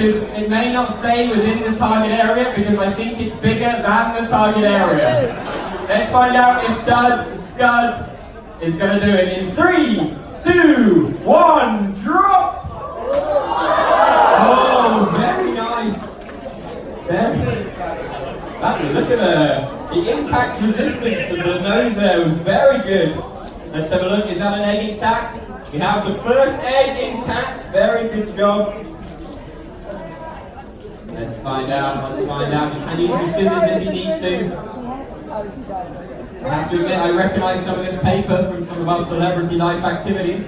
because it may not stay within the target area because I think it's bigger than the target area. Let's find out if Scud is going to do it in 3, 2, 1, drop! Oh, very nice. Look at the impact resistance of the nose there was very good. Let's have a look. Is that an egg intact? We have the first egg intact. Very good job. Let's find out. You can use the scissors if you need to. I have to admit, I recognise some of this paper from some of our celebrity life activities.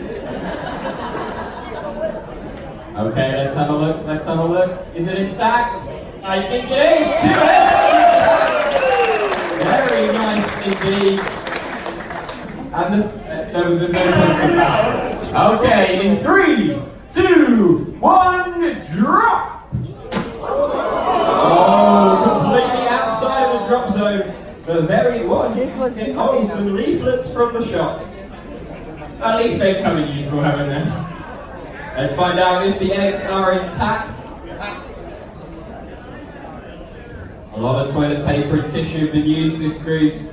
Okay, let's have a look. Is it intact? I think it is. 2 eggs. Very nice indeed. And there's no points for that. Okay, in 3, 2, 1, drop! Oh, completely outside of the drop zone. The very one. Oh, some leaflets from the shops. At least they've come in useful, haven't they? Let's find out if the eggs are intact. A lot of toilet paper and tissue have been used this cruise.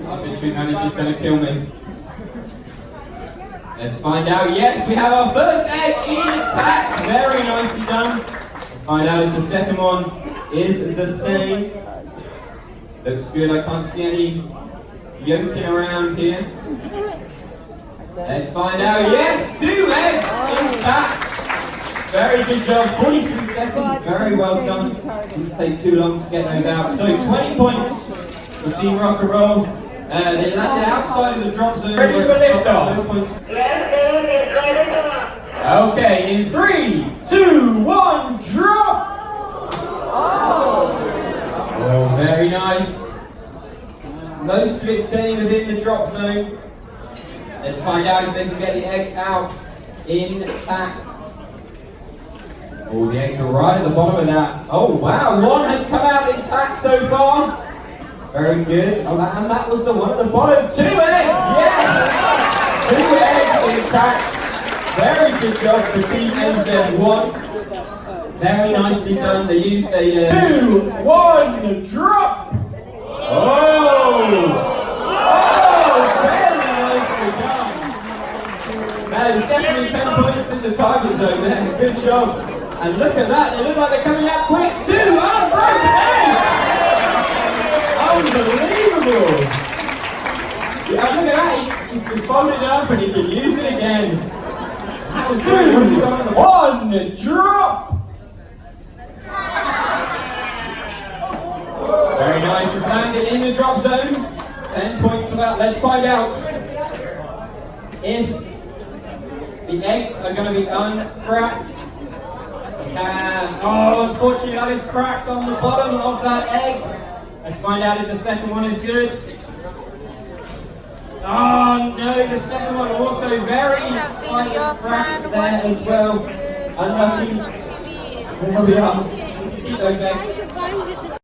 Our fishery manager's going to kill me. Let's find out. Yes, we have our first egg intact. Very nicely done. Let's find out if the second one is the same. Looks good. I can't see any yolking around here. Let's find out. Yes, 2 eggs intact. Very good job. 43 seconds. Very well done. Didn't take too long to get those out. So 20 points for Team Rock and Roll. They landed outside of the drop zone. Ready for liftoff. Okay, in 3, 2, 1, drop! Oh, very nice. Most of it staying within the drop zone. Let's find out if they can get the eggs out intact. Oh, the eggs are right at the bottom of that. Oh, wow, one has come out intact so far. Very good. Oh, and that was the one at the bottom. 2 eggs, yes! 2 eggs intact. Very good job for Team NZ1. Very nicely done. They used a 2, 1, drop! Oh! Very nicely done. That is definitely 10 points in the target zone there. Good job. And look at that. They look like they're coming out quick. 2 unbroken eggs! Unbelievable! Yeah, look at that. He's just folded it up and he can use it again. 2, 1, drop! Very nice. Just landed in the drop zone. 10 points for that. Let's find out if the eggs are going to be uncracked. Oh, unfortunately that is cracked on the bottom of that egg. Let's find out if the second one is good. Oh no, the second one also very slightly cracked there as well. Unlucky. There we are. Keep those eggs.